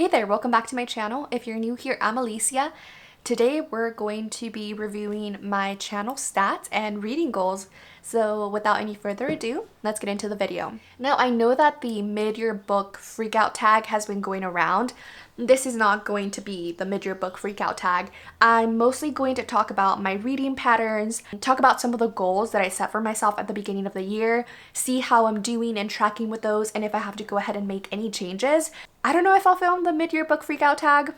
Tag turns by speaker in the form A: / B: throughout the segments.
A: Hey there, welcome back to my channel. If you're new here, I'm Alicia. Today we're going to be reviewing my channel stats and reading goals. So without any further ado, let's get into the video. Now I know that the mid-year book freakout tag has been going around. This is not going to be the mid-year book freakout tag. I'm mostly going to talk about my reading patterns, talk about some of the goals that I set for myself at the beginning of the year, see how I'm doing and tracking with those, and if I have to go ahead and make any changes. I don't know if I'll film the mid-year book freakout tag.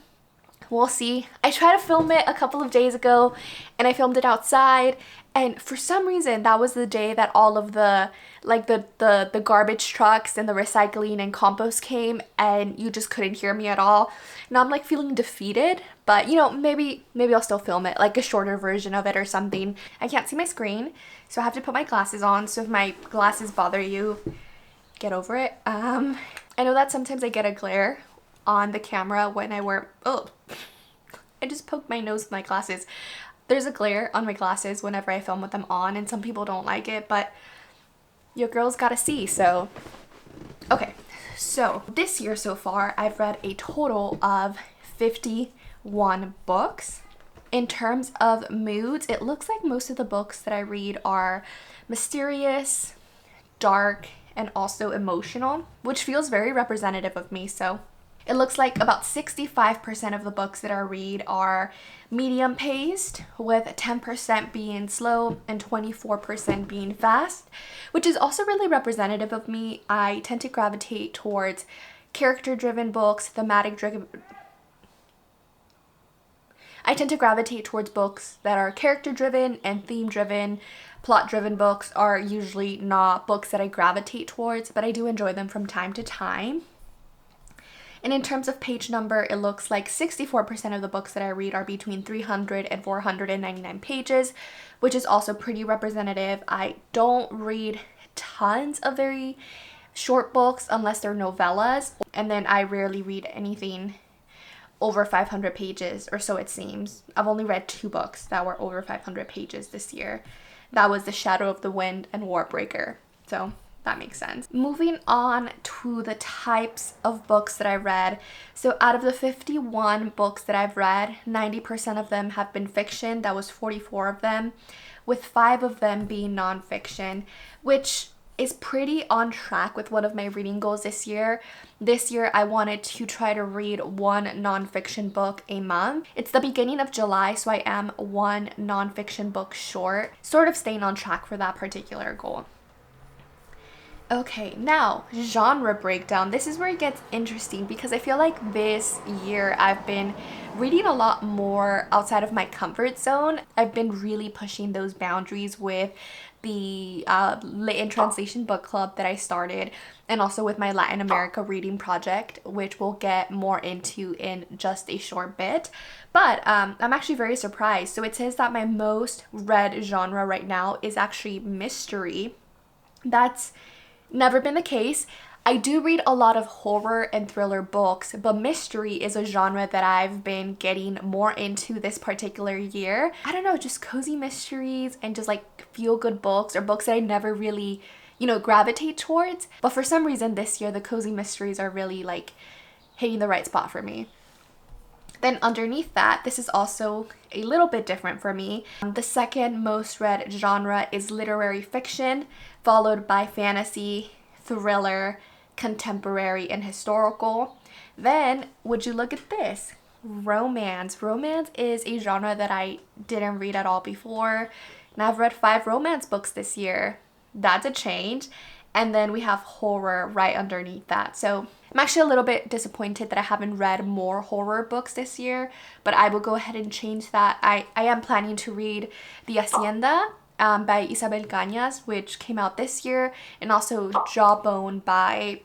A: We'll see. I tried to film it a couple of days ago and I filmed it outside, and for some reason that was the day that all of the the garbage trucks and the recycling and compost came and you just couldn't hear me at all. Now I'm like feeling defeated, but you know, maybe I'll still film it, like a shorter version of it or something. I can't see my screen, so I have to put my glasses on, so if my glasses bother you, get over it. I know that sometimes I get a glare on the camera when I wear, I just poked my nose with my glasses. There's a glare on my glasses whenever I film with them on, and some people don't like it, but your girl's gotta see, so. Okay, so this year so far, I've read a total of 51 books. In terms of moods, it looks like most of the books that I read are mysterious, dark, and also emotional, which feels very representative of me. So it looks like about 65% of the books that I read are medium paced, with 10% being slow and 24% being fast, which is also really representative of me. I tend to gravitate towards character-driven books, thematic-driven. I tend to gravitate towards books that are character-driven and theme-driven. Plot-driven books are usually not books that I gravitate towards, but I do enjoy them from time to time. And in terms of page number, it looks like 64% of the books that I read are between 300 and 499 pages, which is also pretty representative. I don't read tons of very short books unless they're novellas, and then I rarely read anything over 500 pages, or so it seems. I've only read 2 books that were over 500 pages this year. That was The Shadow of the Wind and Warbreaker. So that makes sense. Moving on to the types of books that I read. So out of the 51 books that I've read, 90% of them have been fiction. That was 44 of them, with 5 of them being nonfiction, which is pretty on track with one of my reading goals this year. This year I wanted to try to read 1 nonfiction book a month. It's the beginning of July, so I am 1 nonfiction book short, sort of staying on track for that particular goal. Okay, now genre breakdown. This is where it gets interesting because I feel like this year I've been reading a lot more outside of my comfort zone. I've been really pushing those boundaries with the Lit in Translation book club that I started, and also with my Latin America reading project, which we'll get more into in just a short bit. But I'm actually very surprised. So it says that my most read genre right now is actually mystery. That's never been the case. I do read a lot of horror and thriller books, but mystery is a genre that I've been getting more into this particular year. I don't know, just cozy mysteries and just like feel-good books, or books that I never really, gravitate towards. But for some reason this year, the cozy mysteries are really like hitting the right spot for me. Then underneath that, this is also a little bit different for me. The second most read genre is literary fiction, followed by fantasy, thriller, contemporary, and historical. Then, would you look at this? Romance. Romance is a genre that I didn't read at all before, and I've read 5 romance books this year. That's a change. And then we have horror right underneath that. So I'm actually a little bit disappointed that I haven't read more horror books this year, but I will go ahead and change that. I am planning to read The Hacienda by Isabel Canas, which came out this year, and also Jawbone by,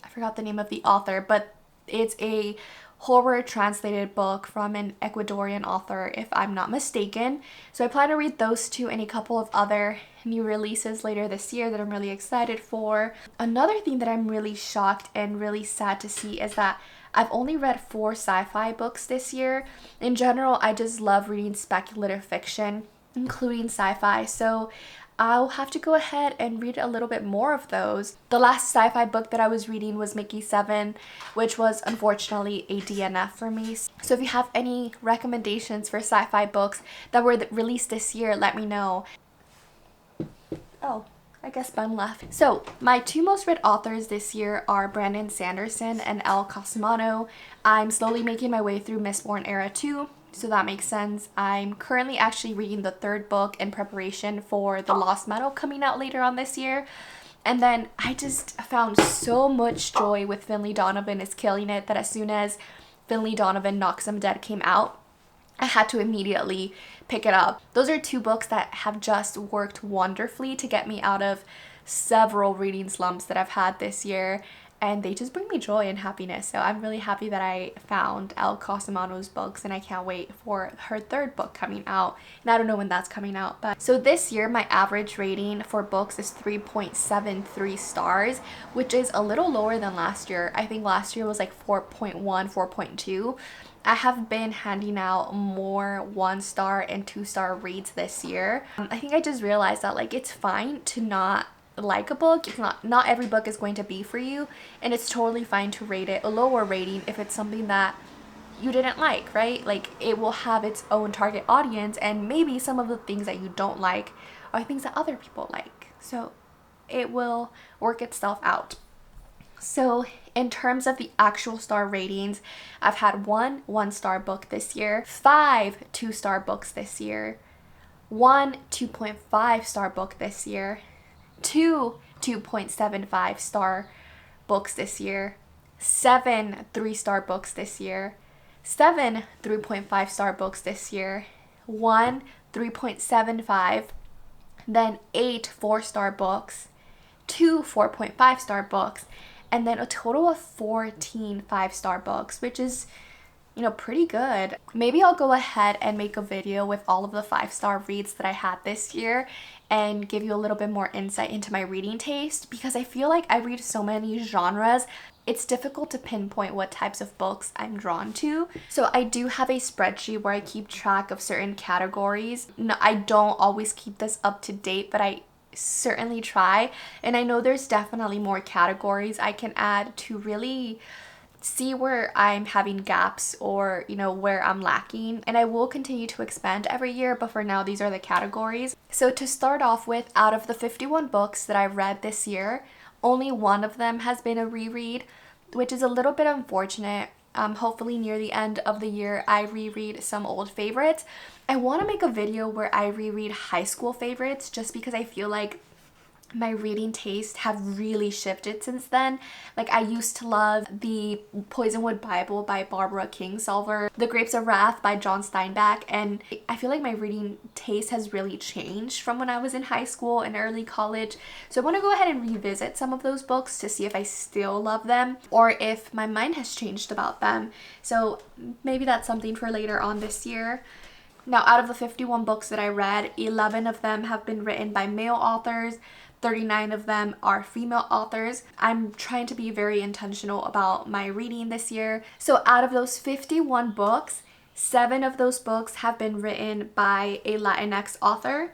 A: I forgot the name of the author, but it's a horror translated book from an Ecuadorian author, if I'm not mistaken. So I plan to read those 2 and a couple of other new releases later this year that I'm really excited for. Another thing that I'm really shocked and really sad to see is that I've only read 4 sci-fi books this year. In general, I just love reading speculative fiction, including sci-fi. So I'll have to go ahead and read a little bit more of those. The last sci-fi book that I was reading was Mickey 7, which was unfortunately a DNF for me. So if you have any recommendations for sci-fi books that were released this year, let me know. Oh, I guess Ben left. So my two most read authors this year are Brandon Sanderson and El Cosimano. I'm slowly making my way through Mistborn Era 2. So that makes sense. I'm currently actually reading the third book in preparation for The Lost Metal coming out later on this year. And then I just found so much joy with Finlay Donovan is Killing It that as soon as Finlay Donovan Knocks 'Em Dead came out, I had to immediately pick it up. Those are two books that have just worked wonderfully to get me out of several reading slumps that I've had this year. And they just bring me joy and happiness. So I'm really happy that I found El Cosimano's books, and I can't wait for her third book coming out. And I don't know when that's coming out. But so this year, my average rating for books is 3.73 stars, which is a little lower than last year. I think last year was like 4.1, 4.2. I have been handing out more 1-star and 2-star reads this year. I think I just realized that like it's fine to not like a book. It's not every book is going to be for you, and it's totally fine to rate it a lower rating if it's something that you didn't like, right? Like it will have its own target audience, and maybe some of the things that you don't like are things that other people like, so it will work itself out. So in terms of the actual star ratings, I've had 1 1-star book this year, 5 2-star books this year, 1 2.5 star book this year, 2 2.75 star books this year, 7 3-star books this year, 7 3.5 star books this year, 1 3.75, then 8 4-star books, 2 4.5 star books, and then a total of 14 5-star books, which is, you know, pretty good. Maybe I'll go ahead and make a video with all of the 5-star reads that I had this year and give you a little bit more insight into my reading taste, because I feel like I read so many genres, it's difficult to pinpoint what types of books I'm drawn to. So I do have a spreadsheet where I keep track of certain categories. No, I don't always keep this up to date, but I certainly try, and I know there's definitely more categories I can add to really see where I'm having gaps or, you know, where I'm lacking, and I will continue to expand every year, but for now these are the categories. So to start off with, out of the 51 books that I've read this year, only one of them has been a reread, which is a little bit unfortunate. Hopefully near the end of the year I reread some old favorites. I want to make a video where I reread high school favorites, just because I feel like my reading taste have really shifted since then. Like I used to love the Poisonwood Bible by Barbara Kingsolver, The Grapes of Wrath by John Steinbeck, and I feel like my reading taste has really changed from when I was in high school and early college. So I want to go ahead and revisit some of those books to see if I still love them or if my mind has changed about them. So maybe that's something for later on this year. Now, out of the 51 books that I read, 11 of them have been written by male authors, 39 of them are female authors. I'm trying to be very intentional about my reading this year. So out of those 51 books, 7 of those books have been written by a Latinx author.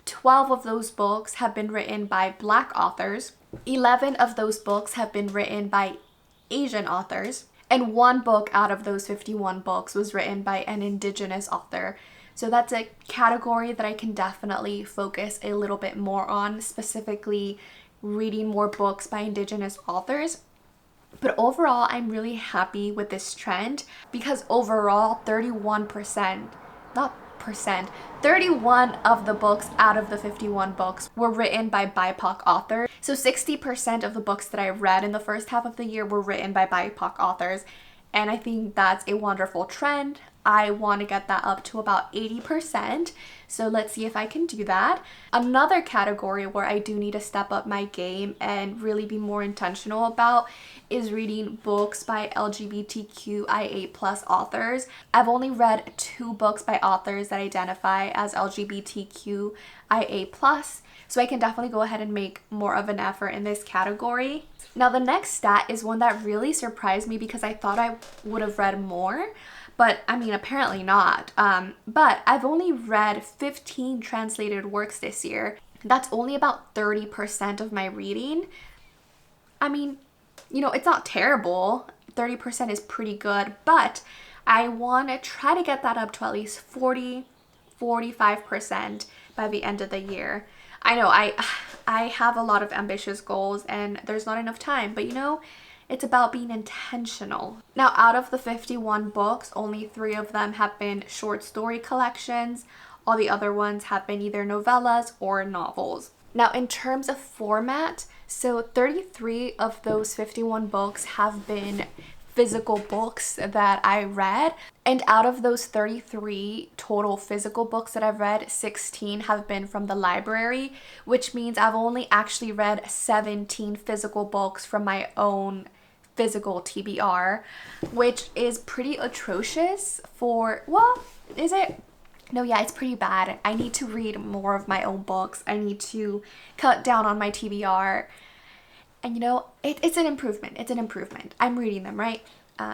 A: 12 of those books have been written by Black authors. 11 of those books have been written by Asian authors. And 1 book out of those 51 books was written by an Indigenous author. So that's a category that I can definitely focus a little bit more on, specifically reading more books by Indigenous authors. But overall, I'm really happy with this trend, because overall 31 of the books out of the 51 books were written by BIPOC authors. So 60% of the books that I read in the first half of the year were written by BIPOC authors. And I think that's a wonderful trend. I want to get that up to about 80%. So let's see if I can do that. Another category where I do need to step up my game and really be more intentional about is reading books by LGBTQIA+ authors. I've only read 2 books by authors that identify as LGBTQIA+, so I can definitely go ahead and make more of an effort in this category. Now, the next stat is one that really surprised me because I thought I would have read more. But I mean, apparently not. But I've only read 15 translated works this year. That's only about 30% of my reading. I mean, you know, it's not terrible. 30% is pretty good, but I want to try to get that up to at least 40, 45% by the end of the year. I know I have a lot of ambitious goals and there's not enough time, but you know, it's about being intentional. Now, out of the 51 books, only 3 of them have been short story collections. All the other ones have been either novellas or novels. Now, in terms of format, so 33 of those 51 books have been physical books that I read. And out of those 33 total physical books that I've read, 16 have been from the library, which means I've only actually read 17 physical books from my own physical TBR, which is pretty atrocious for, well, is it? No, yeah, it's pretty bad. I need to read more of my own books. I need to cut down on my TBR. And you know, it's an improvement. It's an improvement. I'm reading them, right?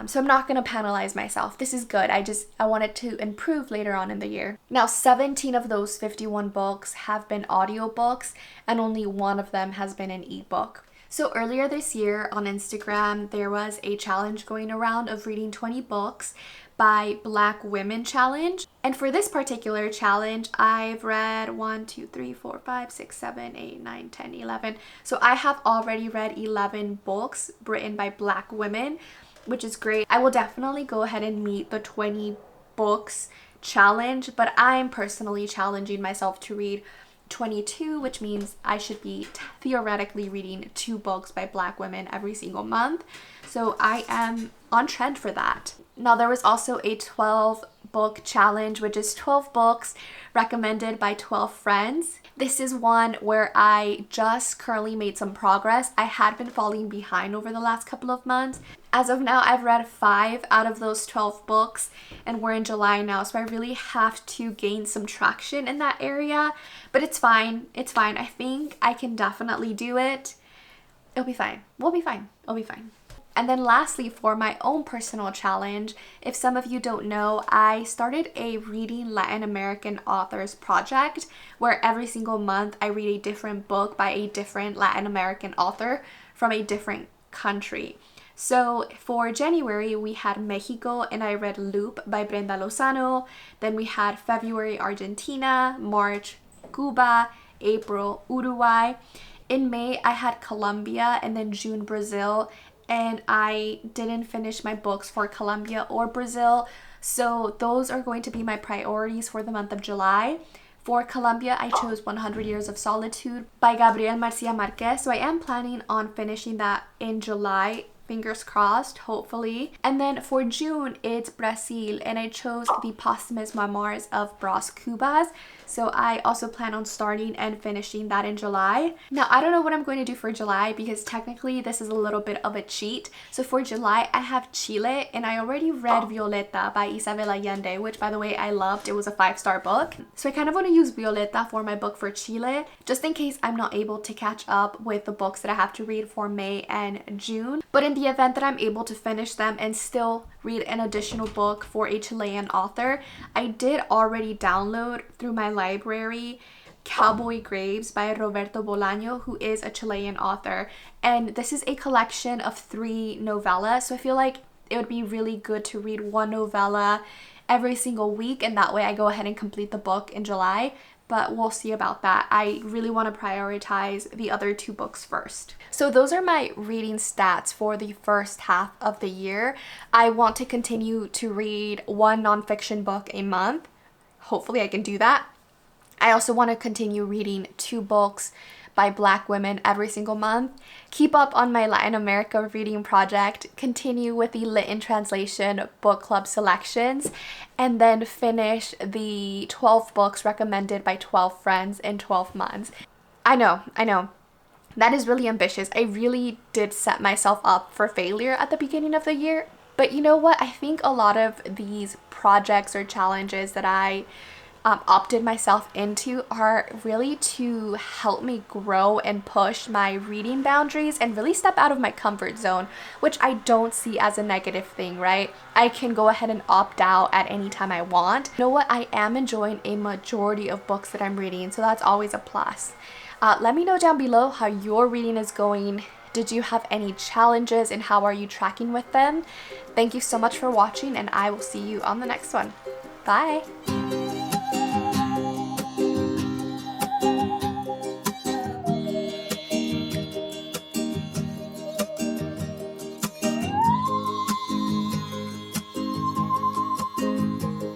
A: So I'm not going to penalize myself. This is good. I want it to improve later on in the year. Now, 17 of those 51 books have been audiobooks, and only 1 of them has been an ebook. So earlier this year on Instagram, there was a challenge going around of reading 20 books by Black Women Challenge. And for this particular challenge, I've read 1, 2, 3, 4, 5, 6, 7, 8, 9, 10, 11. So I have already read 11 books written by Black women, which is great. I will definitely go ahead and meet the 20 books challenge, but I'm personally challenging myself to read 22, which means I should be theoretically reading 2 books by Black women every single month. So I am on trend for that. Now, there was also a 12 book challenge, which is 12 books recommended by 12 friends. This is one where I just currently made some progress. I had been falling behind over the last couple of months. As of now, I've read 5 out of those 12 books, and we're in July now, so I really have to gain some traction in that area. But it's fine. It's fine. I think I can definitely do it. It'll be fine. We'll be fine. It'll be fine. And then lastly, for my own personal challenge, if some of you don't know, I started a Reading Latin American Authors project where every single month I read a different book by a different Latin American author from a different country. So for January, we had Mexico and I read Loop by Brenda Lozano. Then we had February, Argentina, March, Cuba, April, Uruguay. In May, I had Colombia, and then June, Brazil. And I didn't finish my books for Colombia or Brazil, so those are going to be my priorities for the month of July. For Colombia, I chose 100 Years of Solitude by Gabriel Garcia Marquez, so I am planning on finishing that in July. Fingers crossed, hopefully. And then for June, it's Brazil, and I chose the Posthumous Memoirs of Cubas. So I also plan on starting and finishing that in July. Now, I don't know what I'm going to do for July because technically this is a little bit of a cheat. So for July, I have Chile, and I already read Violeta by Isabel Allende, which by the way, I loved. It was a 5-star book. So I kind of want to use Violeta for my book for Chile, just in case I'm not able to catch up with the books that I have to read for May and June. But in the event that I'm able to finish them and still read an additional book for a Chilean author, I did already download through my library Cowboy Graves by Roberto Bolaño, who is a Chilean author. And this is a collection of 3 novellas, so I feel like it would be really good to read 1 novella every single week, and that way I go ahead and complete the book in July. But we'll see about that. I really want to prioritize the other 2 books first. So those are my reading stats for the first half of the year. I want to continue to read 1 nonfiction book a month. Hopefully I can do that. I also want to continue reading 2 books by Black women every single month, keep up on my Latin America reading project, continue with the Lit in Translation book club selections, and then finish the 12 books recommended by 12 friends in 12 months. I know. That is really ambitious. I really did set myself up for failure at the beginning of the year. But you know what? I think a lot of these projects or challenges that I opted myself into are really to help me grow and push my reading boundaries and really step out of my comfort zone, which I don't see as a negative thing, right? I can go ahead and opt out at any time I want. You know what? I am enjoying a majority of books that I'm reading, so that's always a plus. Let me know down below how your reading is going. Did you have any challenges and how are you tracking with them? Thank you so much for watching, and I will see you on the next one. Bye!